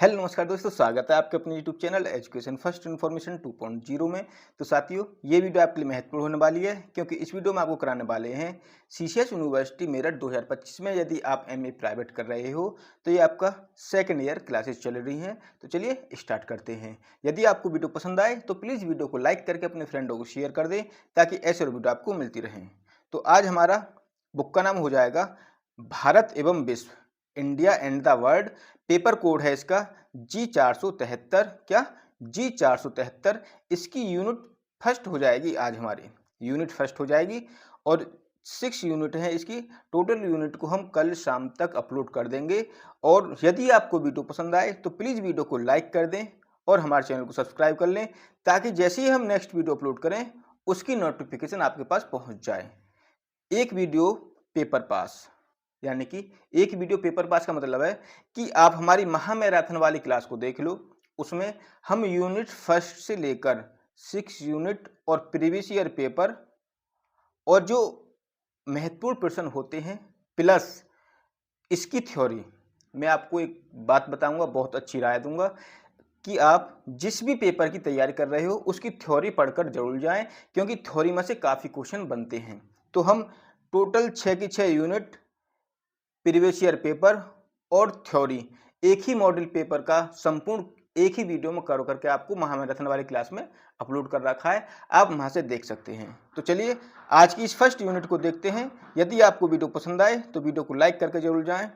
Hello नमस्कार दोस्तों, स्वागत है आपके अपने YouTube channel education first information 2.0 में। तो साथियों, ये वीडियो आपके लिए महत्वपूर्ण होने वाली है क्योंकि इस वीडियो में आपको कराने वाले हैं सीसीएस यूनिवर्सिटी मेरठ 2025 में यदि आप एमए प्राइवेट कर रहे हो तो ये आपका सेकंड ईयर क्लासेस चल रही हैं। तो चलिए स्टार्ट करते हैं। यदि आपको वीडियो पसंद आए तो प्लीज़ वीडियो को लाइक करके अपने फ्रेंडों को शेयर कर दें ताकि ऐसे वीडियो आपको मिलती रहें। तो आज हमारा बुक का नाम हो जाएगा भारत एवं विश्व, India and the world. Paper code है इसका G473। क्या G473। इसकी यूनिट फर्स्ट हो जाएगी, आज हमारी यूनिट फर्स्ट हो जाएगी और 6 यूनिट है इसकी। टोटल यूनिट को हम कल शाम तक अपलोड कर देंगे। और यदि आपको वीडियो पसंद आए तो प्लीज़ वीडियो को लाइक कर दें और हमारे चैनल को सब्सक्राइब कर लें ताकि जैसे ही हम नेक्स्ट वीडियो अपलोड करें उसकी नोटिफिकेशन आपके पास पहुंच जाए। एक वीडियो पेपर पास, यानी कि एक वीडियो पेपर पास का मतलब है कि आप हमारी महामैराथन वाली क्लास को देख लो। उसमें हम यूनिट फर्स्ट से लेकर 6 यूनिट और प्रीवियस ईयर पेपर और जो महत्वपूर्ण प्रश्न होते हैं प्लस इसकी थ्योरी, मैं आपको एक बात बताऊंगा, बहुत अच्छी राय दूंगा कि आप जिस भी पेपर की तैयारी कर रहे हो उसकी थ्योरी पढ़कर जरूर जाएं क्योंकि थ्योरी में से काफ़ी क्वेश्चन बनते हैं। तो हम टोटल 6 की 6 यूनिट, प्रीवियस ईयर पेपर और थ्योरी एक ही मॉडल पेपर का संपूर्ण एक ही वीडियो में करके आपको महामैराथन वाली क्लास में अपलोड कर रखा है, आप वहां से देख सकते हैं। तो चलिए आज की इस फर्स्ट यूनिट को देखते हैं। यदि आपको वीडियो पसंद आए तो वीडियो को लाइक करके जरूर जाएं।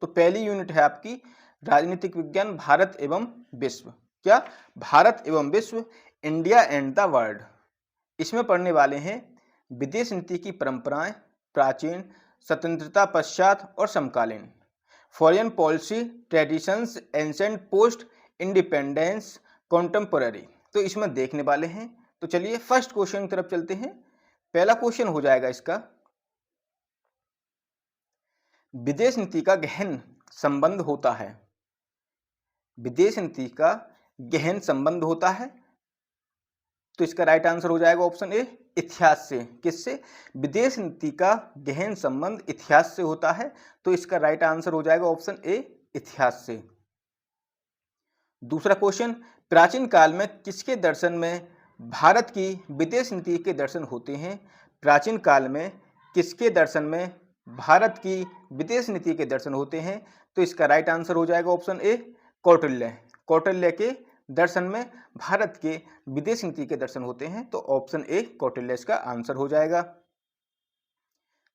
तो पहली यूनिट है आपकी राजनीतिक विज्ञान, भारत एवं विश्व। क्या भारत एवं विश्व, इंडिया एंड द वर्ल्ड। इसमें पढ़ने वाले हैं विदेश नीति की परंपराएं, प्राचीन, स्वतंत्रता पश्चात और समकालीन, foreign policy, traditions, ancient, post independence, contemporary. तो इसमें देखने वाले हैं। तो चलिए फर्स्ट क्वेश्चन की तरफ चलते हैं। पहला क्वेश्चन हो जाएगा इसका, विदेश नीति का गहन संबंध होता है। विदेश नीति का गहन संबंध होता है तो इसका राइट आंसर हो जाएगा ऑप्शन ए, इतिहास से। किससे? विदेश नीति का गहन संबंध इतिहास से होता है तो इसका राइट आंसर हो जाएगा ऑप्शन ए, इतिहास से। दूसरा क्वेश्चन, प्राचीन काल में किसके दर्शन में भारत की विदेश नीति के दर्शन होते हैं? प्राचीन काल में किसके दर्शन में भारत की विदेश नीति के दर्शन होते हैं? तो इसका राइट आंसर हो जाएगा ऑप्शन ए, कौटिल्य। कौटिल्य के दर्शन में भारत के विदेश नीति के दर्शन होते हैं तो ऑप्शन ए, कौटिल्य इसका आंसर हो जाएगा।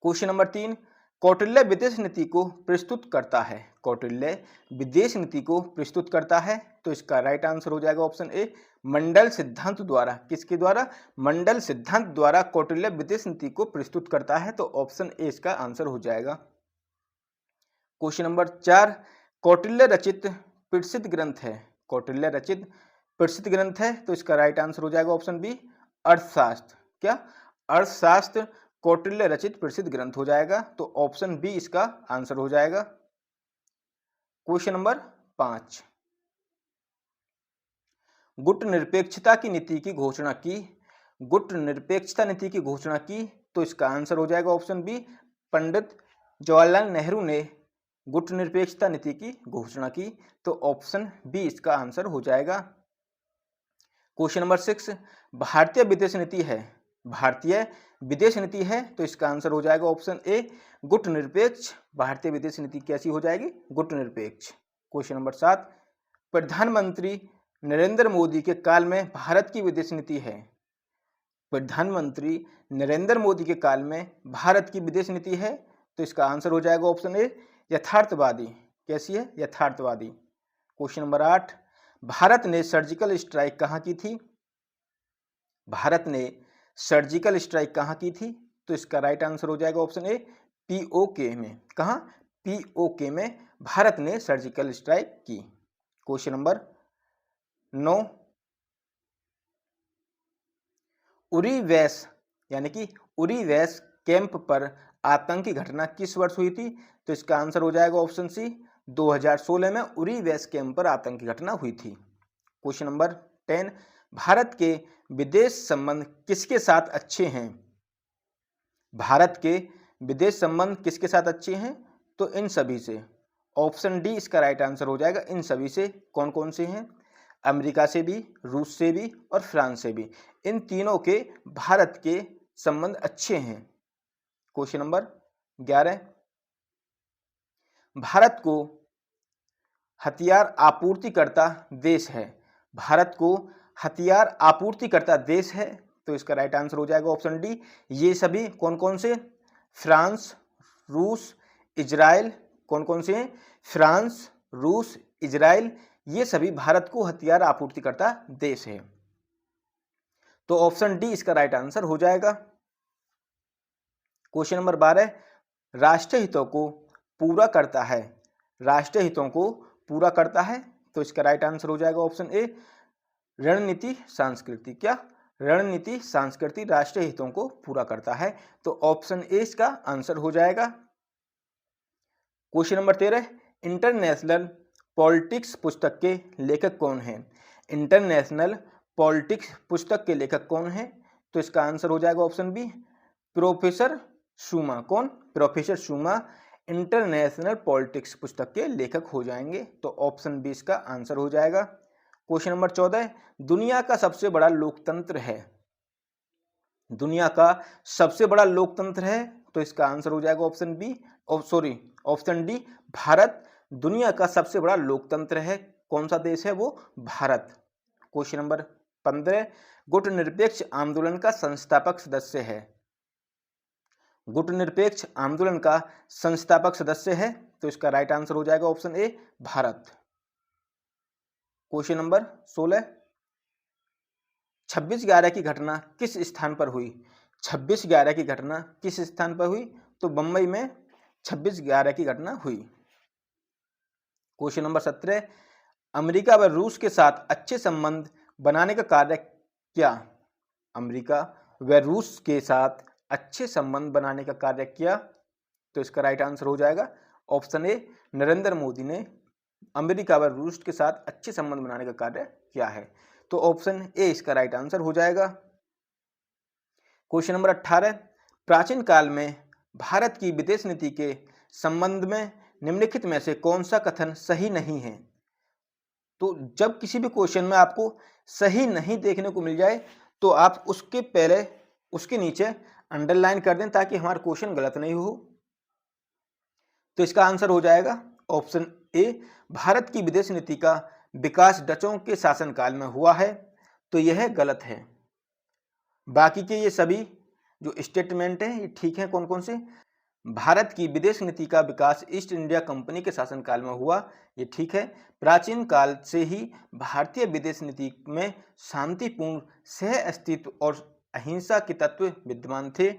क्वेश्चन नंबर 3, कौटिल्य विदेश नीति को प्रस्तुत करता है। कौटिल्य विदेश नीति को प्रस्तुत करता है तो इसका राइट आंसर हो जाएगा ऑप्शन ए, मंडल सिद्धांत द्वारा। किसके द्वारा? मंडल सिद्धांत द्वारा कौटिल्य विदेश नीति को प्रस्तुत करता है तो ऑप्शन ए इसका आंसर हो जाएगा। क्वेश्चन नंबर 4, कौटिल्य रचित प्रसिद्ध ग्रंथ है। कौटिल्य रचित प्रसिद्ध ग्रंथ है तो इसका राइट आंसर हो जाएगा ऑप्शन बी, अर्थशास्त्र। क्या? अर्थशास्त्र कौटिल्य रचित प्रसिद्ध ग्रंथ हो जाएगा तो ऑप्शन बी इसका आंसर हो जाएगा। क्वेश्चन नंबर 5, गुट निरपेक्षता की नीति की घोषणा की। गुट निरपेक्षता नीति की घोषणा की तो इसका आंसर हो जाएगा ऑप्शन बी, पंडित जवाहरलाल नेहरू ने गुट निरपेक्षता नीति की घोषणा की तो ऑप्शन बी इसका आंसर हो जाएगा। क्वेश्चन नंबर 6, भारतीय विदेश नीति है। भारतीय विदेश नीति है तो इसका आंसर हो जाएगा ऑप्शन ए, गुट निरपेक्ष। भारतीय विदेश नीति कैसी हो जाएगी? गुट निरपेक्ष। क्वेश्चन नंबर 7, प्रधानमंत्री नरेंद्र मोदी के काल में भारत की विदेश नीति है। प्रधानमंत्री नरेंद्र मोदी के काल में भारत की विदेश नीति है तो इसका आंसर हो जाएगा ऑप्शन ए, यथार्थवादी। कैसी है? यथार्थवादी। क्वेश्चन नंबर 8, भारत ने सर्जिकल स्ट्राइक कहाँ की थी? भारत ने सर्जिकल स्ट्राइक कहाँ की थी? तो इसका राइट आंसर हो जाएगा ऑप्शन ए, पीओके में। कहाँ? पीओके में भारत ने सर्जिकल स्ट्राइक की। क्वेश्चन नंबर 9, उरी वैस यानी कि उरी वैस कैंप पर आतंकी घटना किस वर्ष हुई थी? तो इसका आंसर हो जाएगा ऑप्शन सी, 2016 में उरी वैस कैंप पर आतंकी घटना हुई थी। क्वेश्चन नंबर 10, भारत के विदेश संबंध किसके साथ अच्छे हैं? भारत के विदेश संबंध किसके साथ अच्छे हैं? तो इन सभी से। ऑप्शन डी इसका राइट आंसर हो जाएगा। इन सभी से कौन कौन से हैं? अमेरिका से भी, रूस से भी और फ्रांस से भी। इन तीनों के भारत के संबंध अच्छे हैं। क्वेश्चन नंबर 11, भारत को हथियार आपूर्तिकर्ता देश है। भारत को हथियार आपूर्तिकर्ता देश है, तो इसका राइट आंसर हो जाएगा ऑप्शन डी। ये सभी कौन कौन से? फ्रांस, रूस, इजराइल। कौन कौन से हैं? फ्रांस, रूस, इजराइल, ये सभी भारत को हथियार आपूर्तिकर्ता देश है। तो ऑप्शन डी इसका राइट आंसर हो जाएगा। क्वेश्चन नंबर 12, राष्ट्रीय हितों को पूरा करता है। राष्ट्रीय हितों को पूरा करता है, तो इसका राइट आंसर हो जाएगा ऑप्शन ए, रणनीति संस्कृति। क्या? रणनीति संस्कृति राष्ट्रीय हितों को पूरा करता है, तो ऑप्शन ए इसका आंसर हो जाएगा। क्वेश्चन नंबर 13, इंटरनेशनल पॉलिटिक्स पुस्तक के लेखक कौन हैं? इंटरनेशनल पॉलिटिक्स पुस्तक के लेखक कौन हैं? तो इसका आंसर हो जाएगा ऑप्शन बी, प्रोफेसर शूमा। कौन? प्रोफेसर शूमा इंटरनेशनल पॉलिटिक्स पुस्तक के लेखक हो जाएंगे, तो ऑप्शन बी इसका आंसर हो जाएगा। क्वेश्चन नंबर 14, दुनिया का सबसे बड़ा लोकतंत्र है। दुनिया का सबसे बड़ा लोकतंत्र है, तो इसका आंसर हो जाएगा option B, option D, Bharat दुनिया का सबसे बड़ा लोकतंत्र है। कौन सा देश है वो? भारत। क्वेश्चन नंबर 15, गुटनिरपेक्ष आंदोलन का संस्थापक सदस्य है। गुटनिरपेक्ष आंदोलन का संस्थापक सदस्य है, तो इसका राइट आंसर हो जाएगा ऑप्शन ए, भारत। क्वेश्चन नंबर 16, 26/11 की घटना किस स्थान पर हुई? 26/11 की घटना किस स्थान पर हुई? तो बंबई में 26/11 की घटना हुई। क्वेश्चन नंबर 17, अमेरिका व रूस के साथ अच्छे संबंध बनाने का कार्य क्या? अमेरिका व रूस के साथ अच्छे संबंध बनाने का कार्य किया, तो इसका राइट आंसर हो जाएगा ऑप्शन ए, नरेंद्र मोदी ने अमेरिका व रूस के साथ अच्छे संबंध बनाने का कार्य किया है, तो ऑप्शन ए इसका राइट आंसर हो जाएगा। क्वेश्चन नंबर 18, प्राचीन काल में भारत की विदेश नीति के संबंध में निम्नलिखित में से कौन सा कथन सही नहीं है? तो जब किसी भी क्वेश्चन में आपको सही नहीं देखने को मिल जाए, तो आप उसके पहले उसके नीचे अंडरलाइन कर दें, ताकि हमारा क्वेश्चन गलत नहीं हो। तो इसका आंसर हो जाएगा ऑप्शन ए, भारत की विदेश नीति का विकास डचों के शासनकाल में हुआ है, तो यह गलत है। बाकी के ये सभी जो स्टेटमेंट हैं ये ठीक है। कौन कौन से? भारत की विदेश नीति का विकास ईस्ट इंडिया कंपनी के शासनकाल में हुआ, ये ठीक है। प्राचीन काल से ही भारतीय विदेश नीति में शांतिपूर्ण सह अस्तित्व और अहिंसा के तत्व विद्यमान थे।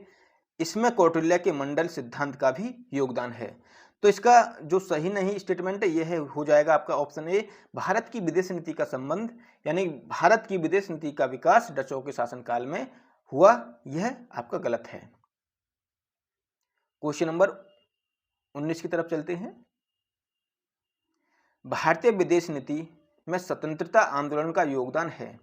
इसमें कौटिल्य के मंडल सिद्धांत का भी योगदान है। तो इसका जो सही नहीं स्टेटमेंट है यह हो जाएगा आपका ऑप्शन ए, भारत की विदेश नीति का संबंध यानी भारत की विदेश नीति का विकास डचों के शासनकाल में हुआ, यह आपका गलत है। क्वेश्चन नंबर 19 की तरफ चलते हैं। भारतीय विदेश नीति में स्वतंत्रता आंदोलन का योगदान है,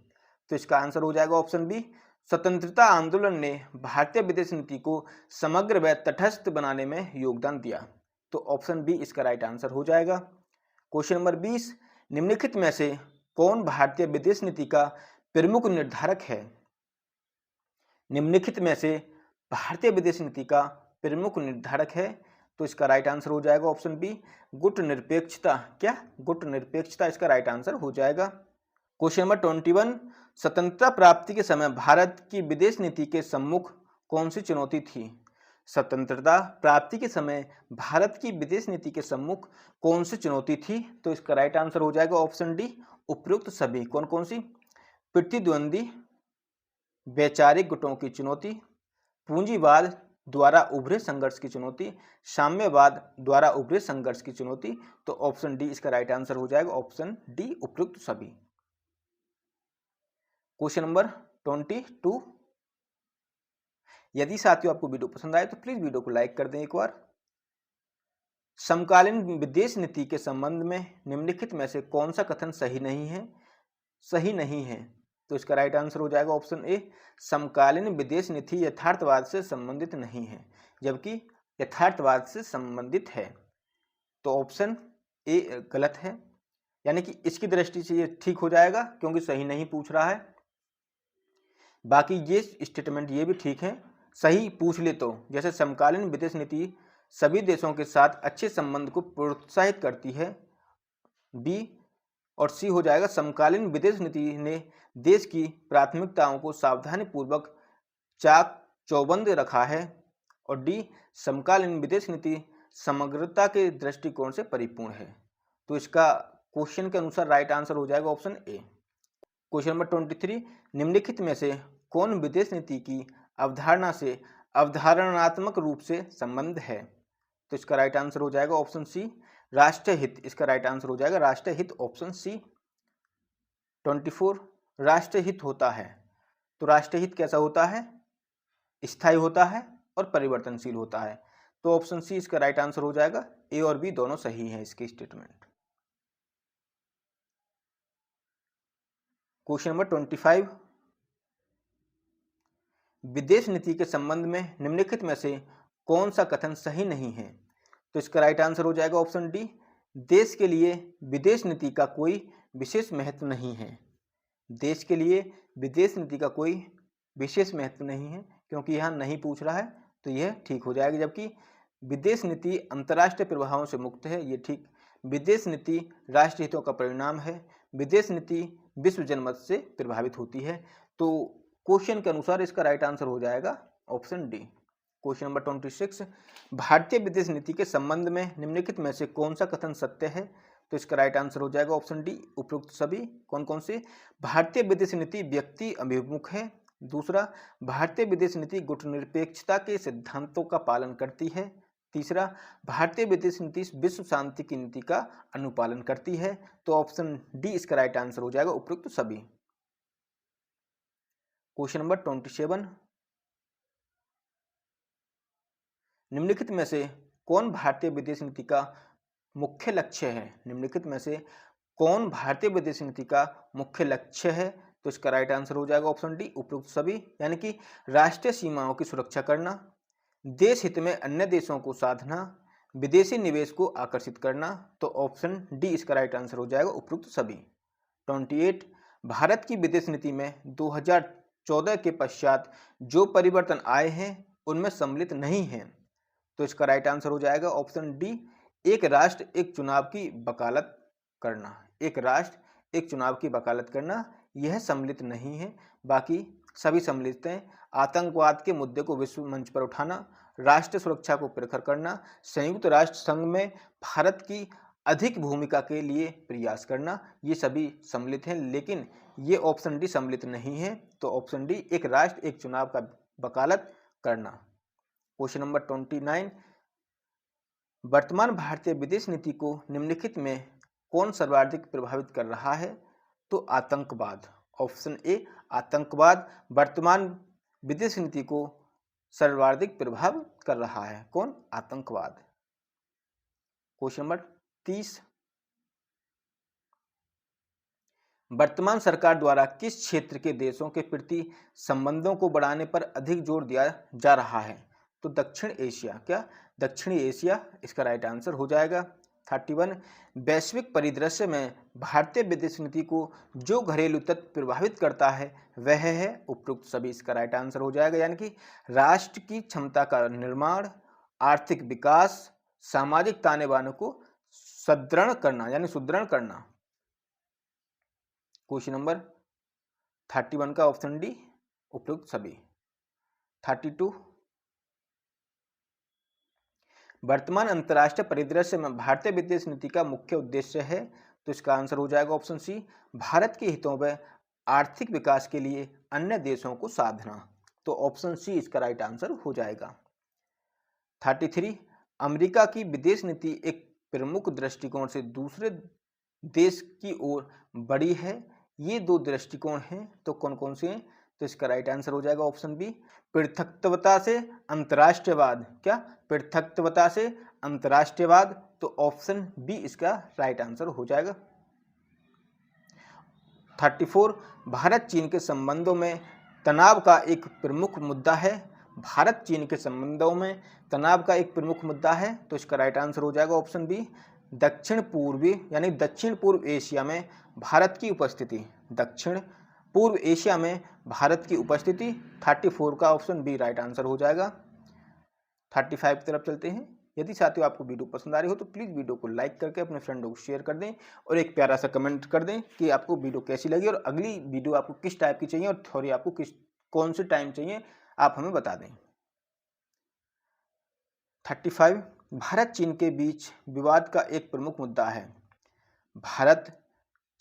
तो इसका आंसर हो जाएगा ऑप्शन बी, स्वतंत्रता आंदोलन ने भारतीय विदेश नीति को समग्र व तटस्थ बनाने में योगदान दिया, तो ऑप्शन बी इसका राइट आंसर हो जाएगा। क्वेश्चन नंबर 20, निम्नलिखित में से कौन भारतीय विदेश नीति का प्रमुख निर्धारक है? निम्नलिखित में से भारतीय विदेश नीति का प्रमुख निर्धारक है, तो इसका राइट आंसर हो जाएगा ऑप्शन बी, गुटनिरपेक्षता। क्या? गुटनिरपेक्षता इसका राइट आंसर हो जाएगा। क्वेश्चन नंबर 21, स्वतंत्रता प्राप्ति के समय भारत की विदेश नीति के सम्मुख कौन सी चुनौती थी? स्वतंत्रता प्राप्ति के समय भारत की विदेश नीति के सम्मुख कौन सी चुनौती थी? तो इसका राइट आंसर हो जाएगा ऑप्शन डी, उपयुक्त सभी। कौन कौन सी? प्रतिद्वंदी वैचारिक गुटों की चुनौती, पूंजीवाद द्वारा उभरे संघर्ष की चुनौती, साम्यवाद द्वारा उभरे संघर्ष की चुनौती, तो ऑप्शन डी इसका राइट आंसर हो जाएगा ऑप्शन डी, उपयुक्त सभी। क्वेश्चन नंबर 22, यदि साथियों आपको वीडियो पसंद आए तो प्लीज वीडियो को लाइक कर दें एक बार। समकालीन विदेश नीति के संबंध में निम्नलिखित में से कौन सा कथन सही नहीं है? सही नहीं है, तो इसका राइट आंसर हो जाएगा ऑप्शन ए, समकालीन विदेश नीति यथार्थवाद से संबंधित नहीं है, जबकि यथार्थवाद से संबंधित है, तो ऑप्शन ए गलत है, यानी कि इसकी दृष्टि से ये ठीक हो जाएगा क्योंकि सही नहीं पूछ रहा है। बाकी ये स्टेटमेंट ये भी ठीक है, सही पूछ ले तो, जैसे समकालीन विदेश नीति सभी देशों के साथ अच्छे संबंध को प्रोत्साहित करती है, बी। और सी हो जाएगा समकालीन विदेश नीति ने देश की प्राथमिकताओं को सावधानीपूर्वक चाक चौबंद रखा है, और डी समकालीन विदेश नीति समग्रता के दृष्टिकोण से परिपूर्ण है। तो इसका क्वेश्चन के अनुसार राइट आंसर हो जाएगा ऑप्शन ए। क्वेश्चन नंबर 23, निम्नलिखित में से कौन विदेश नीति की अवधारणा से अवधारणात्मक रूप से संबंध है? तो इसका राइट आंसर हो जाएगा ऑप्शन सी, राष्ट्रीय हित। इसका राइट आंसर हो जाएगा राष्ट्रीय हित, ऑप्शन सी। 24, राष्ट्रीय हित होता है, तो राष्ट्रीय हित कैसा होता है? स्थायी होता है और परिवर्तनशील होता है, तो ऑप्शन सी इसका राइट आंसर हो जाएगा। ए और बी दोनों सही है इसके स्टेटमेंट। क्वेश्चन नंबर 25, विदेश नीति के संबंध में निम्नलिखित में से कौन सा कथन सही नहीं है? तो इसका राइट आंसर हो जाएगा ऑप्शन डी, देश के लिए विदेश नीति का कोई विशेष महत्व नहीं है। देश के लिए विदेश नीति का कोई विशेष महत्व नहीं है, क्योंकि यहाँ नहीं पूछ रहा है, तो यह ठीक हो जाएगा। जबकि विदेश नीति अंतर्राष्ट्रीय प्रभावों से मुक्त है, ये ठीक। विदेश नीति राष्ट्रीय हितों का परिणाम है। विदेश नीति विश्व जनमत से प्रभावित होती है। तो क्वेश्चन के अनुसार इसका राइट आंसर हो जाएगा ऑप्शन डी। क्वेश्चन नंबर 26, भारतीय विदेश नीति के संबंध में निम्नलिखित में से कौन सा कथन सत्य है? तो इसका राइट आंसर हो जाएगा ऑप्शन डी, उपरोक्त सभी। कौन कौन से? भारतीय विदेश नीति व्यक्ति अभिमुख है। दूसरा, भारतीय विदेश नीति गुटनिरपेक्षता के सिद्धांतों का पालन करती है। तीसरा, भारतीय विदेश नीति विश्व शांति की नीति का अनुपालन करती है। तो ऑप्शन डी इसका राइट आंसर हो जाएगा, उपरोक्त सभी। क्वेश्चन नंबर 27, निम्नलिखित में से कौन भारतीय विदेश नीति का मुख्य लक्ष्य है? निम्नलिखित में से कौन भारतीय विदेश नीति का मुख्य लक्ष्य है? तो इसका राइट आंसर हो जाएगा ऑप्शन डी, उपरोक्त सभी। यानी कि राष्ट्रीय सीमाओं की सुरक्षा करना, देश हित में अन्य देशों को साधना, विदेशी निवेश को आकर्षित करना। तो ऑप्शन डी इसका राइट आंसर हो जाएगा, उपरोक्त सभी। 28, भारत की विदेश नीति में 2014 के पश्चात जो परिवर्तन आए हैं उनमें सम्मिलित नहीं है। तो इसका राइट आंसर हो जाएगा ऑप्शन डी, एक राष्ट्र एक चुनाव की वकालत करना। एक राष्ट्र एक चुनाव की वकालत करना, यह सम्मिलित नहीं है, बाकी सभी सम्मिलित हैं। आतंकवाद के मुद्दे को विश्व मंच पर उठाना, राष्ट्रीय सुरक्षा को प्रखर करना, संयुक्त राष्ट्र संघ में भारत की अधिक भूमिका के लिए प्रयास करना, ये सभी सम्मिलित हैं, लेकिन ये ऑप्शन डी सम्मिलित नहीं है। तो ऑप्शन डी, एक राष्ट्र एक चुनाव का वकालत करना। क्वेश्चन नंबर 29, वर्तमान भारतीय विदेश नीति को निम्नलिखित में कौन सर्वाधिक प्रभावित कर रहा है? तो आतंकवाद। ऑप्शन ए, आतंकवाद वर्तमान विदेश नीति को सर्वाधिक प्रभावित कर रहा है। कौन? आतंकवाद। क्वेश्चन नंबर 30, वर्तमान सरकार द्वारा किस क्षेत्र के देशों के प्रति संबंधों को बढ़ाने पर अधिक जोर दिया जा रहा है? तो दक्षिण एशिया। क्या? दक्षिणी एशिया इसका राइट आंसर हो जाएगा। 31, वैश्विक परिदृश्य में भारतीय विदेश नीति को जो घरेलू तत्व प्रभावित करता है वह है उपरोक्त सभी, इसका राइट आंसर हो जाएगा। यानी कि राष्ट्र की क्षमता का निर्माण, आर्थिक विकास, सामाजिक ताने बाने को सुदृढ़ करना, यानी सुदृढ़ करना। क्वेश्चन नंबर 31 का ऑप्शन डी, उपरोक्त सभी। 32, वर्तमान अंतर्राष्ट्रीय परिदृश्य में भारतीय विदेश नीति का मुख्य उद्देश्य है। तो इसका आंसर हो जाएगा ऑप्शन सी, भारत के हितों में आर्थिक विकास के लिए अन्य देशों को साधना। तो ऑप्शन सी इसका राइट आंसर हो जाएगा। 33, अमेरिका की विदेश नीति एक प्रमुख दृष्टिकोण से दूसरे देश की ओर बढ़ी है। ये दो दृष्टिकोण हैं, तो कौन कौन से हैं? तो इसका राइट आंसर हो जाएगा ऑप्शन बी, पृथकत्वता से अंतर्राष्ट्रीयवाद। क्या? पृथकत्वता से अंतर्राष्ट्रीयवाद। तो ऑप्शन बी इसका राइट आंसर हो जाएगा। 34, भारत चीन के संबंधों में तनाव का एक प्रमुख मुद्दा है। भारत चीन के संबंधों में तनाव का एक प्रमुख मुद्दा है, तो इसका राइट आंसर हो जाएगा ऑप्शन बी, दक्षिण पूर्वी यानी दक्षिण पूर्व एशिया में भारत की उपस्थिति, दक्षिण पूर्व एशिया में भारत की उपस्थिति 34 का ऑप्शन बी राइट आंसर हो जाएगा। 35 की तरफ चलते हैं। यदि साथियों आपको वीडियो पसंद आ रही हो तो प्लीज़ वीडियो को लाइक करके अपने फ्रेंडों को शेयर कर दें और एक प्यारा सा कमेंट कर दें कि आपको वीडियो कैसी लगी और अगली वीडियो आपको किस टाइप की चाहिए और थ्योरी आपको कौन से टाइम चाहिए आप हमें बता दें। 35 भारत चीन के बीच विवाद का एक प्रमुख मुद्दा है। भारत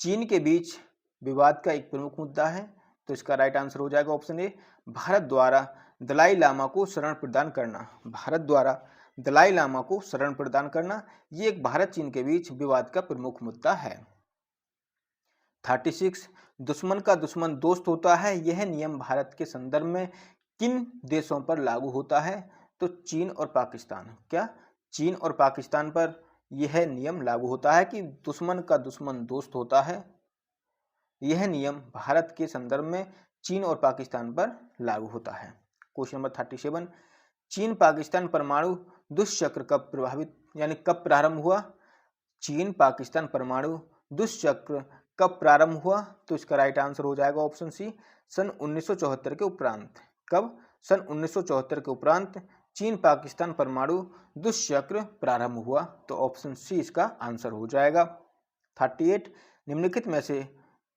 चीन के बीच विवाद का एक प्रमुख मुद्दा है, तो इसका राइट आंसर हो जाएगा ऑप्शन ए भारत द्वारा दलाई लामा को शरण प्रदान करना। भारत द्वारा दलाई लामा को शरण प्रदान करना ये एक भारत चीन के बीच विवाद का प्रमुख मुद्दा है। 36 दुश्मन का दुश्मन दोस्त होता है, यह नियम भारत के संदर्भ में किन देशों पर लागू होता है? तो चीन और पाकिस्तान। क्या चीन और पाकिस्तान पर यह नियम लागू होता है कि दुश्मन का दुश्मन दोस्त होता है? यह नियम भारत के संदर्भ में चीन और पाकिस्तान पर लागू होता है। क्वेश्चन नंबर 37 चीन पाकिस्तान परमाणु दुष्चक्र कब प्रारंभ हुआ? चीन पाकिस्तान परमाणु दुष्चक्र कब प्रारंभ हुआ? तो इसका राइट आंसर हो जाएगा ऑप्शन सी सन 1974 के उपरांत। कब? सन 1974 के उपरांत चीन पाकिस्तान परमाणु दुष्चक्र प्रारंभ हुआ, तो ऑप्शन सी इसका आंसर हो जाएगा। 38 निम्नलिखित में से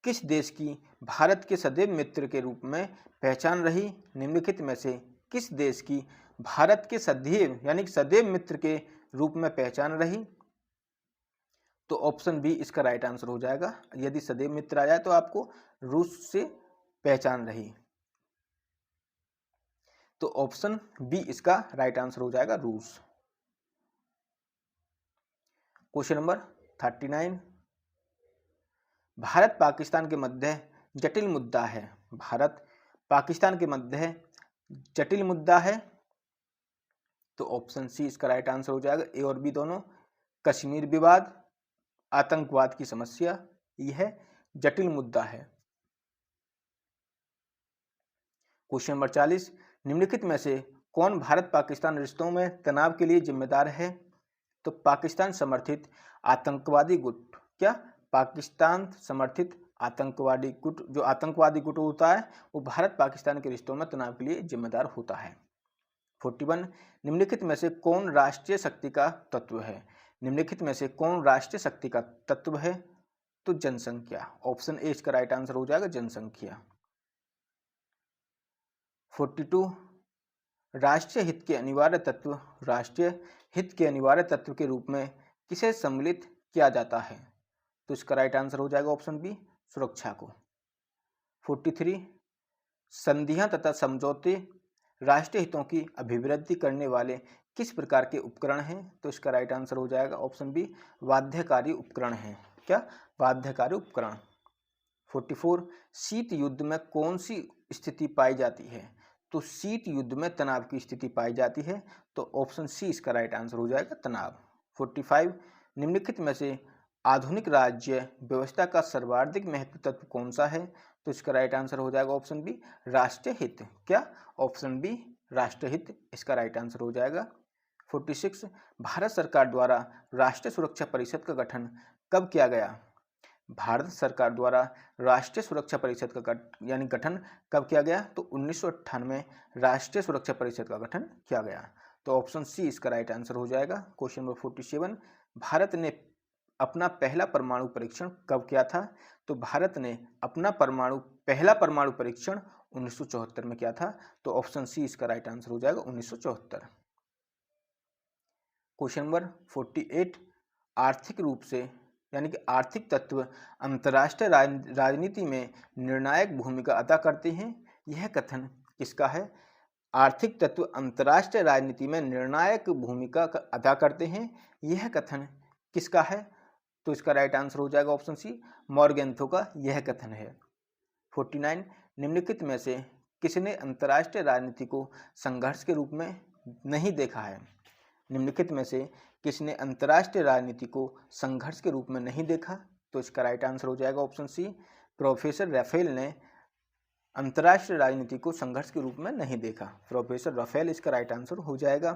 किस देश की भारत के सदैव मित्र के रूप में पहचान रही? निम्नलिखित में से किस देश की भारत के सदैव यानी सदैव मित्र के रूप में पहचान रही? तो ऑप्शन बी इसका राइट आंसर हो जाएगा। यदि सदैव मित्र आ जाए तो आपको रूस से पहचान रही, तो ऑप्शन बी इसका राइट आंसर हो जाएगा, रूस। क्वेश्चन नंबर 39 भारत पाकिस्तान के मध्य जटिल मुद्दा है। भारत पाकिस्तान के मध्य जटिल मुद्दा है, तो ऑप्शन सी इसका राइट आंसर हो जाएगा, ए और बी दोनों। कश्मीर विवाद, आतंकवाद की समस्या, यह जटिल मुद्दा है। क्वेश्चन नंबर 40 निम्नलिखित में से कौन भारत पाकिस्तान रिश्तों में तनाव के लिए जिम्मेदार है? तो पाकिस्तान समर्थित आतंकवादी गुट। क्या? पाकिस्तान समर्थित आतंकवादी गुट, जो आतंकवादी गुट होता है वो भारत पाकिस्तान के रिश्तों में तनाव के लिए जिम्मेदार होता है। 41 निम्नलिखित में से कौन राष्ट्रीय शक्ति का तत्व है? निम्नलिखित में से कौन राष्ट्रीय शक्ति का तत्व है? तो जनसंख्या। ऑप्शन ए इसका राइट आंसर हो जाएगा, जनसंख्या। 42 राष्ट्रीय हित के अनिवार्य तत्व, राष्ट्रीय हित के अनिवार्य तत्व के रूप में किसे सम्मिलित किया जाता है? तो इसका राइट आंसर हो जाएगा ऑप्शन बी, सुरक्षा को। 43 संधियां तथा समझौते राष्ट्रीय हितों की अभिवृद्धि करने वाले किस प्रकार के उपकरण हैं? तो इसका राइट आंसर हो जाएगा ऑप्शन बी, बाध्यकारी उपकरण हैं। क्या? बाध्यकारी उपकरण। 44 शीत युद्ध में कौन सी स्थिति पाई जाती है? तो शीत युद्ध में तनाव की स्थिति पाई जाती है, तो ऑप्शन सी इसका राइट आंसर हो जाएगा, तनाव। 45 निम्नलिखित में से आधुनिक राज्य व्यवस्था का सर्वाधिक महत्व तत्व कौन सा है? तो इसका राइट आंसर हो जाएगा ऑप्शन बी, राष्ट्रीय हित। क्या? ऑप्शन बी, राष्ट्रीय हित इसका राइट आंसर हो जाएगा। 46 भारत सरकार द्वारा राष्ट्रीय सुरक्षा परिषद का गठन कब किया गया? भारत सरकार द्वारा राष्ट्रीय सुरक्षा परिषद का गठन कब किया गया? तो 1998 में राष्ट्रीय सुरक्षा परिषद का गठन किया गया, तो ऑप्शन सी इसका राइट आंसर हो जाएगा। क्वेश्चन नंबर 47 भारत ने अपना पहला परमाणु परीक्षण कब किया था? तो भारत ने अपना पहला परमाणु परीक्षण 1974 में किया था, तो ऑप्शन सी इसका राइट आंसर हो जाएगा, 1974। क्वेश्चन नंबर 48 आर्थिक रूप से यानी कि आर्थिक तत्व अंतर्राष्ट्रीय राजनीति में निर्णायक भूमिका अदा करते हैं, यह कथन किसका है? आर्थिक तत्व अंतर्राष्ट्रीय राजनीति में निर्णायक भूमिका अदा करते हैं, यह कथन किसका है? तो इसका राइट आंसर हो जाएगा ऑप्शन सी, मॉर्गेंथो का यह कथन है। 49 निम्नलिखित में से किसने अंतर्राष्ट्रीय राजनीति को संघर्ष के रूप में नहीं देखा है? निम्नलिखित में से किसने अंतर्राष्ट्रीय राजनीति को संघर्ष के रूप में नहीं देखा? तो इसका राइट आंसर हो जाएगा ऑप्शन सी, प्रोफेसर राफेल ने अंतर्राष्ट्रीय राजनीति को संघर्ष के रूप में नहीं देखा। प्रोफेसर राफेल इसका राइट आंसर हो जाएगा।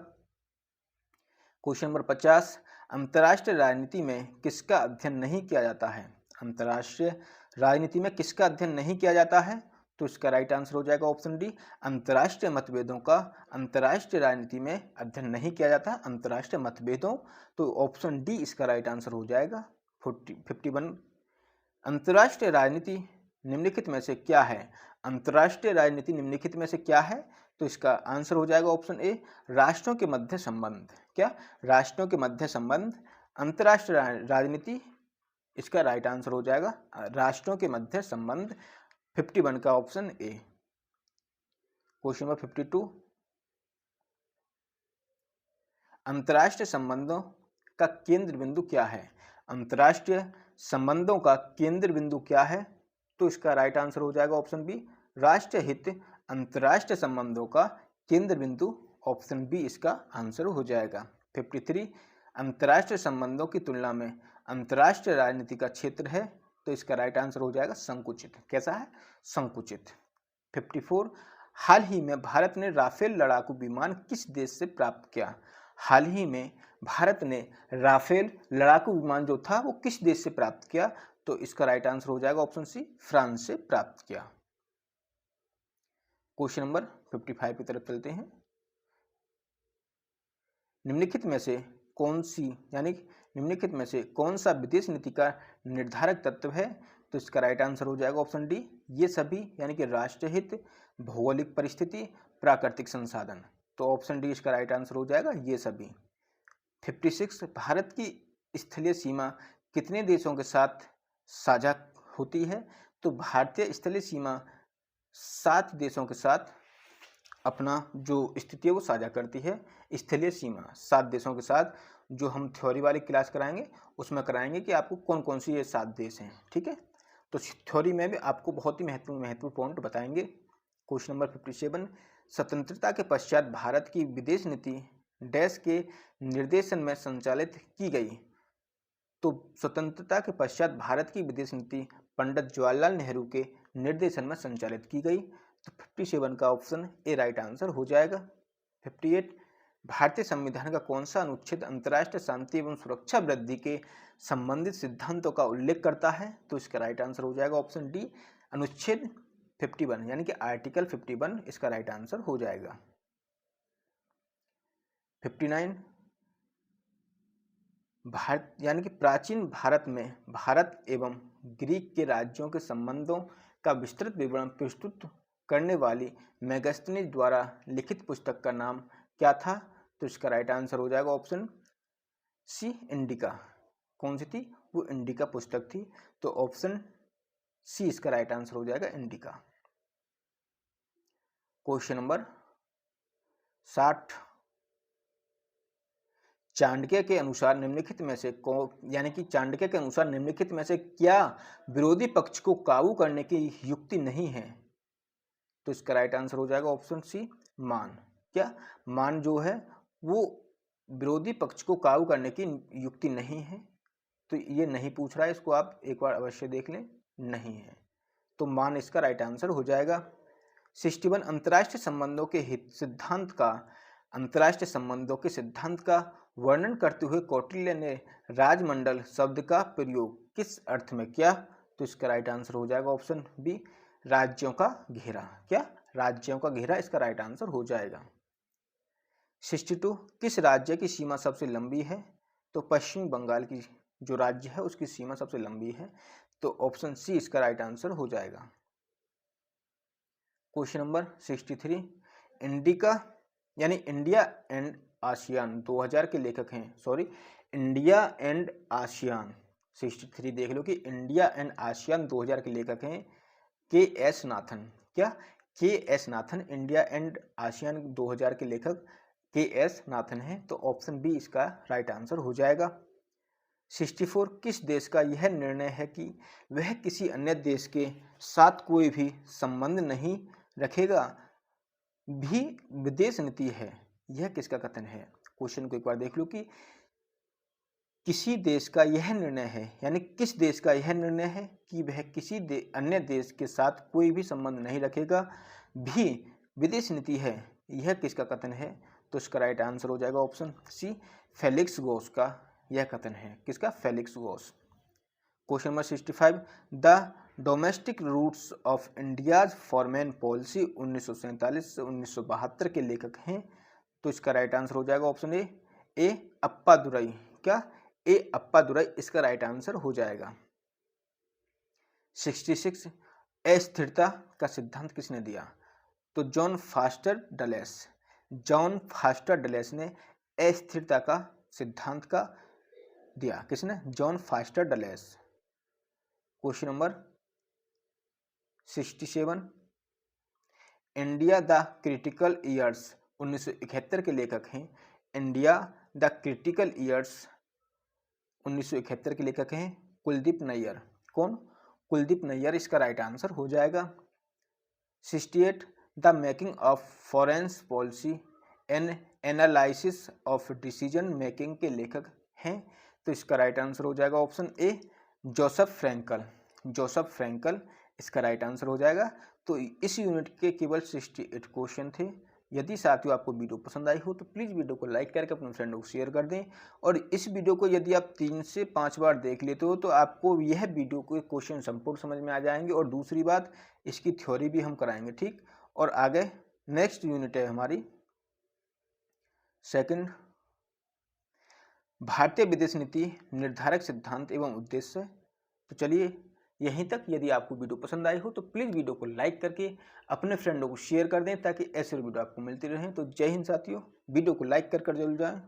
क्वेश्चन नंबर 50 अंतर्राष्ट्रीय राजनीति में किसका अध्ययन नहीं किया जाता है? अंतर्राष्ट्रीय राजनीति में किसका अध्ययन नहीं किया जाता है? तो इसका राइट आंसर हो जाएगा ऑप्शन डी, अंतर्राष्ट्रीय मतभेदों का अंतर्राष्ट्रीय राजनीति में अध्ययन नहीं किया जाता। अंतर्राष्ट्रीय मतभेदों, तो ऑप्शन डी इसका राइट आंसर हो जाएगा 51। अंतर्राष्ट्रीय राजनीति निम्नलिखित में से क्या है? अंतर्राष्ट्रीय राजनीति निम्नलिखित में से क्या है? तो इसका आंसर हो जाएगा ऑप्शन ए, राष्ट्रों के मध्य संबंध। क्या? राष्ट्रों के मध्य संबंध अंतर्राष्ट्रीय राजनीति, इसका राइट आंसर हो जाएगा राष्ट्रों के मध्य संबंध, 51 का ऑप्शन ए। क्वेश्चन नंबर 52, अंतर्राष्ट्रीय संबंधों का केंद्र बिंदु क्या है? अंतर्राष्ट्रीय संबंधों का केंद्र बिंदु क्या है? तो इसका राइट आंसर हो जाएगा ऑप्शन बी, राष्ट्रीय हित अंतर्राष्ट्रीय संबंधों का केंद्र बिंदु, ऑप्शन बी इसका आंसर हो जाएगा। 53, अंतर्राष्ट्रीय संबंधों की तुलना में अंतर्राष्ट्रीय राजनीति का क्षेत्र है, तो इसका राइट आंसर हो जाएगा संकुचित। कैसा है? संकुचित। 54, हाल ही में भारत ने राफेल लड़ाकू विमान किस देश से प्राप्त किया? हाल ही में भारत ने राफेल लड़ाकू विमान जो था वो किस देश से प्राप्त किया? तो इसका राइट आंसर हो जाएगा ऑप्शन सी, फ्रांस से प्राप्त किया। क्वेश्चन नंबर 55 की तरफ चलते हैं। निम्नलिखित में से कौन सी, यानी निम्नलिखित में से कौन सा विदेश नीति का निर्धारक तत्व है? तो इसका राइट आंसर हो जाएगा ऑप्शन डी, ये सभी, यानी कि राष्ट्रीय हित, भौगोलिक परिस्थिति, प्राकृतिक संसाधन। तो ऑप्शन डी इसका राइट आंसर हो जाएगा ये सभी। 56, भारत की स्थलीय सीमा कितने देशों के साथ साझा होती है? तो भारतीय स्थलीय सीमा 7 देशों के साथ अपना जो स्थिति है वो साझा करती है। स्थलीय सीमा 7 देशों के साथ, जो हम थ्योरी वाली क्लास कराएंगे उसमें कराएंगे कि आपको कौन कौन सी ये 7 देश हैं। ठीक है, तो थ्योरी में भी आपको बहुत ही महत्वपूर्ण पॉइंट बताएंगे। क्वेश्चन नंबर 57, स्वतंत्रता के पश्चात भारत की विदेश नीति डैश के निर्देशन में संचालित की गई? तो स्वतंत्रता के पश्चात भारत की विदेश नीति पंडित जवाहरलाल नेहरू के निर्देशन में संचालित की गई। तो 57 का ऑप्शन ए राइट आंसर हो जाएगा। 58, भारतीय संविधान का कौन सा अनुच्छेद अंतर्राष्ट्रीय शांति एवं सुरक्षा वृद्धि के संबंधित सिद्धांतों का उल्लेख करता है? तो इसका राइट आंसर हो जाएगा ऑप्शन डी, अनुच्छेद 51, यानी कि आर्टिकल 51 इसका राइट आंसर हो जाएगा। 59, भारत, यानी कि प्राचीन भारत में भारत एवं ग्रीक के राज्यों के संबंधों का विस्तृत विवरण प्रस्तुत करने वाली मेगास्थनीज द्वारा लिखित पुस्तक का नाम क्या था? तो इसका राइट आंसर हो जाएगा ऑप्शन सी, इंडिका। कौन सी थी? वो इंडिका पुस्तक थी। तो ऑप्शन सी इसका राइट आंसर हो जाएगा, इंडिका। क्वेश्चन नंबर 60, चाणक्य के अनुसार निम्नलिखित में से यानी कि चाणक्य के अनुसार निम्नलिखित में से क्या विरोधी पक्ष को काबू करने की युक्ति नहीं है? तो इसका राइट आंसर हो जाएगा ऑप्शन सी, मान। क्या? मान जो है वो विरोधी पक्ष को काबू करने की युक्ति नहीं है। तो ये नहीं पूछ रहा है, इसको आप एक बार अवश्य देख लें, नहीं है। तो मान इसका राइट आंसर हो जाएगा। 61, अंतर्राष्ट्रीय संबंधों के अंतर्राष्ट्रीय संबंधों के सिद्धांत का वर्णन करते हुए कौटिल्य ने राजमंडल शब्द का प्रयोग किस अर्थ में किया? तो इसका राइट आंसर हो जाएगा ऑप्शन बी, राज्यों का घेरा। क्या? राज्यों का घेरा इसका राइट आंसर हो जाएगा। 62, किस राज्य की सीमा सबसे लंबी है? तो पश्चिम बंगाल की जो राज्य है उसकी सीमा सबसे लंबी है। तो ऑप्शन सी इसका राइट आंसर हो जाएगा। क्वेश्चन नंबर 63, इंडिका यानी इंडिया एंड आसियान 2000 के लेखक हैं, सॉरी, इंडिया एंड आसियान 63 देख लो कि इंडिया एंड आसियान 2000 के लेखक हैं के.एस. नाथन। क्या? KS. Nathan. India and ASEAN 2000 के लेखक के.एस. नाथन हैं। तो ऑप्शन बी इसका राइट आंसर हो जाएगा। 64, किस देश का यह निर्णय है कि वह किसी अन्य देश के साथ कोई भी संबंध नहीं रखेगा भी विदेश नीति है? यह किसका कथन है? क्वेश्चन को एक बार देख लो कि किसी देश का यह निर्णय है, यानी किस देश का यह निर्णय है कि वह किसी अन्य देश के साथ कोई भी संबंध नहीं रखेगा भी विदेश नीति है, यह किसका कथन है? तो इसका राइट आंसर हो जाएगा ऑप्शन सी, फेलिक्स गॉस का यह कथन है किसका? Felix Gross. Question number 65, the domestic roots of India's foreign policy 1947 से 1972 के लेखक हैं। तो इसका राइट आंसर हो जाएगा ऑप्शन ए अप्पादुरई। क्या? ए अप्पादुरई इसका राइट आंसर हो जाएगा। 66, अस्थिरता का सिद्धांत किसने दिया? तो John faster Dulles. John faster Dulles ने अस्थिरता का सिद्धांत का दिया। किसने? John faster Dulles. Question number 67, India the critical years 1971 के लेखक हैं। इंडिया द क्रिटिकल ईयर्स 1971 के लेखक हैं कुलदीप नैयर। कौन? कुलदीप नैयर इसका राइट आंसर हो जाएगा। 68, the making of foreign policy an analysis of decision making के लेखक हैं। तो इसका राइट आंसर हो जाएगा option A Joseph Frankel. Joseph Frankel इसका राइट आंसर हो जाएगा। तो इस यूनिट के केवल 68 क्वेश्चन थे। यदि साथियों आपको वीडियो पसंद आई हो तो प्लीज़ वीडियो को लाइक करके अपने फ्रेंडों को शेयर कर दें। और इस वीडियो को यदि आप 3 से 5 बार देख लेते हो तो आपको यह वीडियो के क्वेश्चन संपूर्ण समझ में आ जाएंगे। और दूसरी बात, इसकी थ्योरी भी हम कराएंगे, ठीक। और आगे नेक्स्ट यूनिट है हमारी सेकंड, भारतीय विदेश नीति निर्धारक सिद्धांत एवं उद्देश्य। तो चलिए यहीं तक। यदि आपको वीडियो पसंद आई हो तो प्लीज़ वीडियो को लाइक करके अपने फ्रेंडों को शेयर कर दें ताकि ऐसे वीडियो आपको मिलती रहें। तो जय हिंद साथियों, वीडियो को लाइक कर जरूर जाएं।